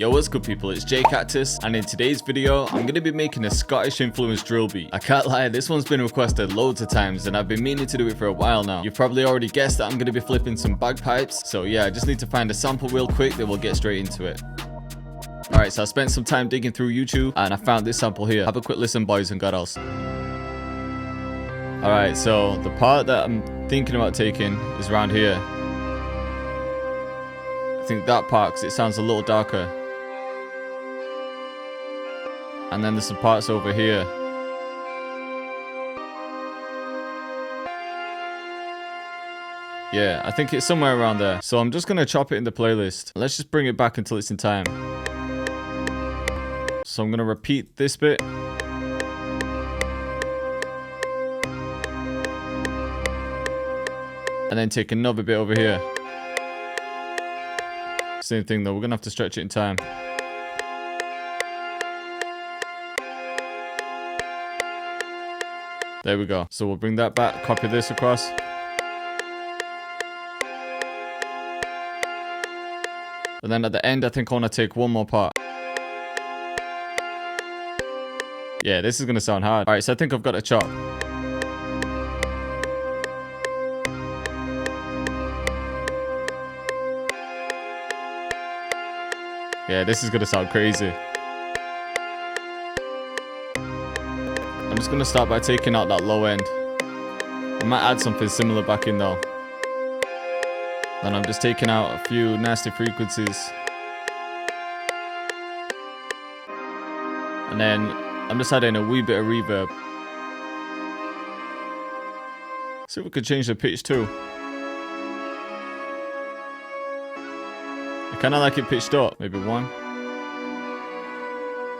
Yo, what's good people, it's Cactus, and in today's video, I'm going to be making a Scottish influenced drill beat. I can't lie, this one's been requested loads of times and I've been meaning to do it for a while now. You've probably already guessed that I'm going to be flipping some bagpipes, so yeah, I just need to find a sample real quick, then we'll get straight into it. Alright, so I spent some time digging through YouTube and I found this sample here. Have a quick listen, boys and girls. Alright, so the part that I'm thinking about taking is around here. I think that part, because it sounds a little darker. And then there's some parts over here. Yeah, I think it's somewhere around there. So I'm just going to chop it in the playlist. Let's just bring it back until it's in time. So I'm going to repeat this bit. And then take another bit over here. Same thing though, we're going to have to stretch it in time. There we go. So we'll bring that back, copy this across. And then at the end, I think I want to take one more part. Yeah, this is going to sound hard. Alright, so I think I've got a chop. Yeah, this is going to sound crazy. I'm just going to start by taking out that low end. I might add something similar back in though. Then I'm just taking out a few nasty frequencies. And then I'm just adding a wee bit of reverb. See if we could change the pitch too. I kind of like it pitched up. Maybe 1.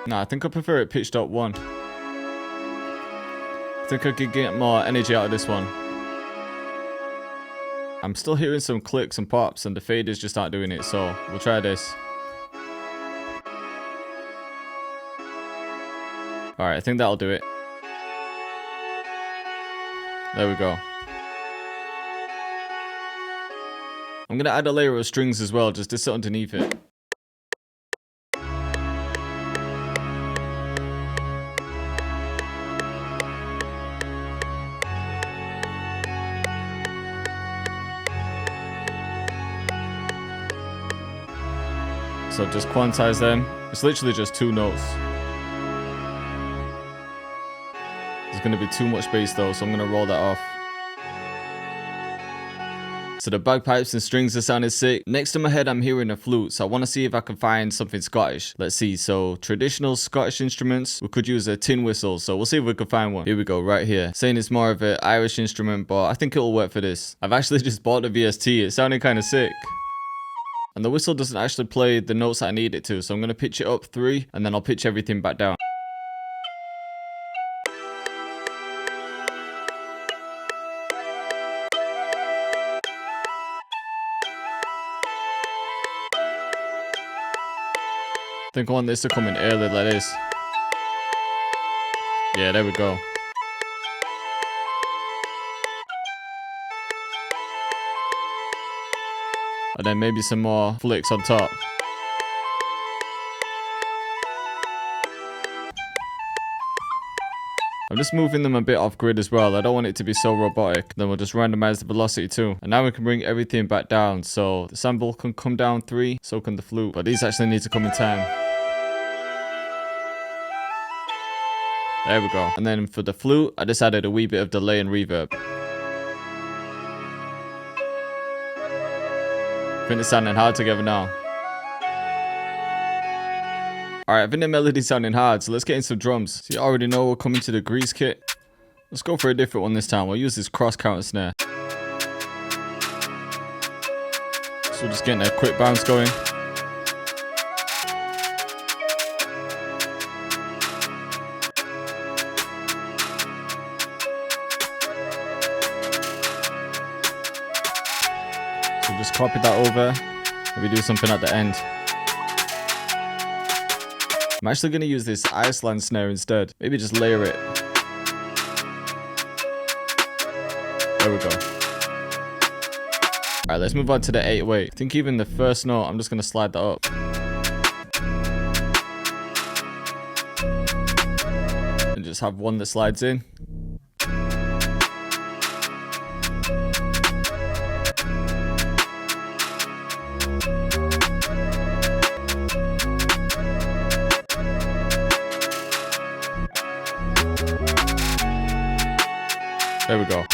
Nah, I think I prefer it pitched up 1. I think I could get more energy out of this one. I'm still hearing some clicks and pops and the faders just aren't doing it, so we'll try this. Alright, I think that'll do it. There we go. I'm going to add a layer of strings as well, just to sit underneath it. So just quantize them. It's literally just 2 notes. There's going to be too much bass though, so I'm going to roll that off. So the bagpipes and strings are sounding sick. Next in my head I'm hearing a flute, so I want to see if I can find something Scottish. Let's see, so traditional Scottish instruments, we could use a tin whistle, so we'll see if we can find one. Here we go, right here. Saying it's more of an Irish instrument, but I think it'll work for this. I've actually just bought the VST, it sounded kind of sick. And the whistle doesn't actually play the notes that I need it to, so I'm going to pitch it up 3 and then I'll pitch everything back down. I think I want this to come in early like this. Yeah, there we go. And then maybe some more flicks on top. I'm just moving them a bit off grid as well. I don't want it to be so robotic. Then we'll just randomize the velocity too. And now we can bring everything back down. So the sample can come down 3, so can the flute. But these actually need to come in time. There we go. And then for the flute, I just added a wee bit of delay and reverb. I think they're sounding hard together now. Alright, I think the melody's sounding hard, so let's get in some drums. So you already know we're coming to the grease kit. Let's go for a different one this time. We'll use this cross counter snare. So we're just getting a quick bounce going. So just copy that over. Maybe do something at the end. I'm actually going to use this Iceland snare instead. Maybe just layer it. There we go. Alright, let's move on to the 808. I think even the first note, I'm just going to slide that up. just have one that slides in. There we go.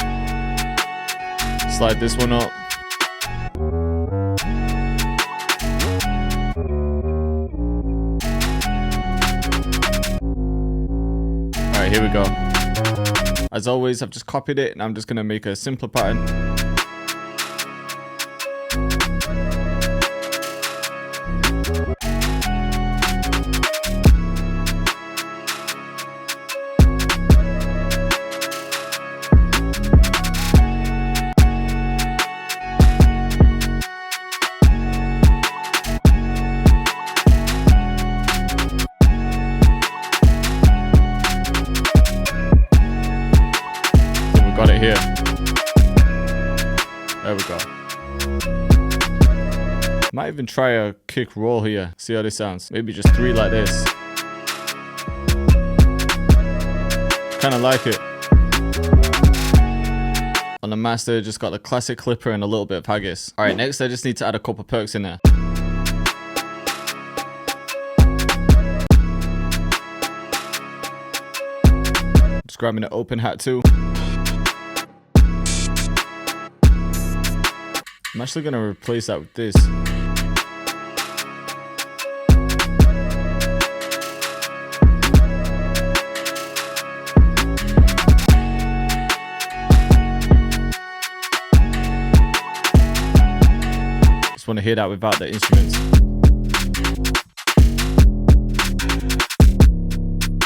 Slide this one up. Alright, here we go. As always, I've just copied it and I'm just going to make a simpler pattern. Got it here. There we go. Might even try a kick roll here. See how this sounds. Maybe just 3 like this. Kind of like it. On the master, just got the classic clipper and a little bit of haggis. Alright, next I just need to add a couple perks in there. Just grabbing an open hat too. I'm actually going to replace that with this. Just want to hear that without the instruments.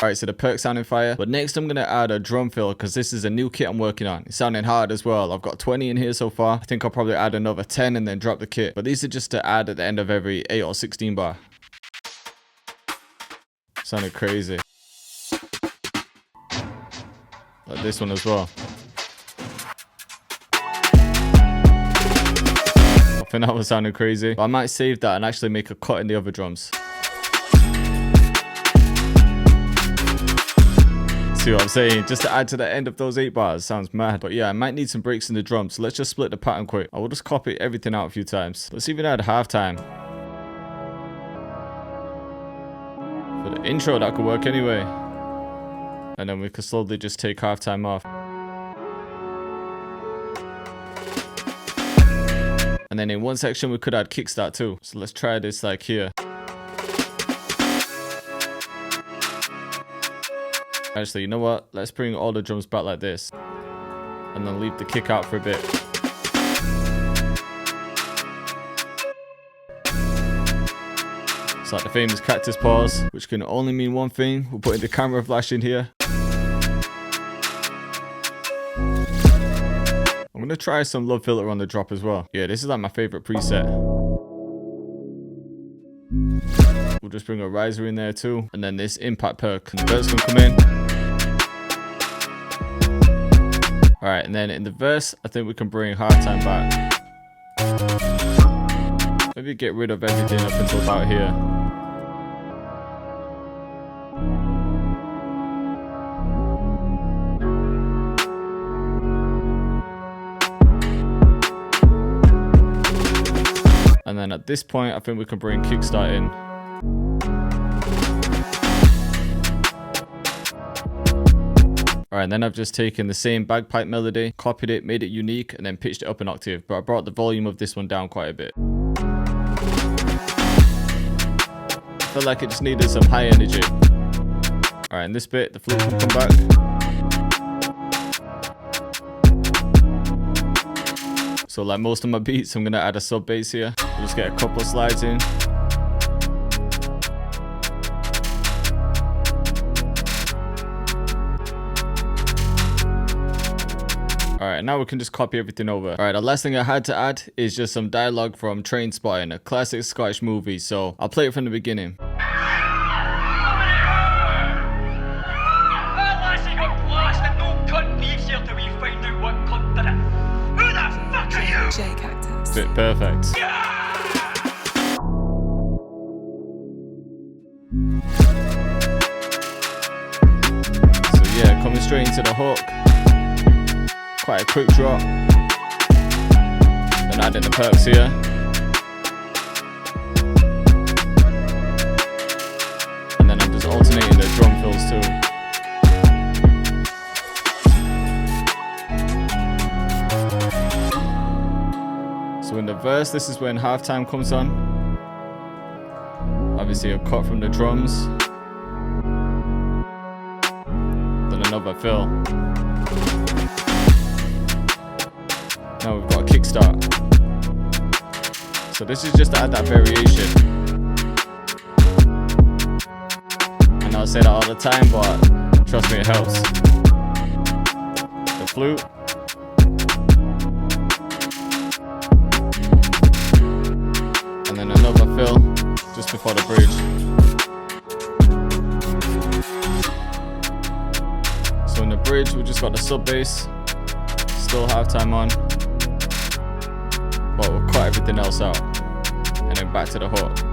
Alright, so the perks sounding fire. But next I'm going to add a drum fill because this is a new kit I'm working on. It's sounding hard as well. I've got 20 in here so far. I think I'll probably add another 10 and then drop the kit. But these are just to add at the end of every 8 or 16 bar. Sounded crazy. Like this one as well. I think that was sounding crazy. But I might save that and actually make a cut in the other drums. See what I'm saying? Just to add to the end of those 8 bars. Sounds mad. But yeah, I might need some breaks in the drums. So let's just split the pattern quick. I will just copy everything out a few times. Let's even add halftime. For the intro, that could work anyway. And then we could slowly just take halftime off. And then in one section, we could add kickstart too. So let's try this like here. Actually, you know what? Let's bring all the drums back like this. And then leave the kick out for a bit. It's like the famous Cactus pause, which can only mean one thing. We're putting the camera flash in here. I'm going to try some low filter on the drop as well. Yeah, this is like my favorite preset. We'll just bring a riser in there too. And then this impact perk. And the verse can come in. Alright, and then in the verse, I think we can bring halftime back. Maybe get rid of everything up until about here. And then at this point, I think we can bring kickstart in. Alright, and then I've just taken the same bagpipe melody, copied it, made it unique, and then pitched it up an octave. But I brought the volume of this one down quite a bit. I felt like it just needed some high energy. Alright, in this bit, the flute will come back. So like most of my beats, I'm going to add a sub bass here. We'll just get a couple of slides in. Alright, now we can just copy everything over. Alright, the last thing I had to add is just some dialogue from Trainspotting, a classic Scottish movie. So I'll play it from the beginning. Cactus. Fit perfect. So coming straight into the hook. Quite a quick drop. Then adding the percs here. And then I'm just alternating the drum fills too. So in the verse, this is when halftime comes on. Obviously a cut from the drums. Then another fill. Now we've got a kickstart. So this is just to add that variation. And I'll say that all the time, but trust me, it helps. The flute. And then another fill just before the bridge. So in the bridge, we just got the sub bass. Still halftime on. But we'll cut everything else out. And then back to the hook.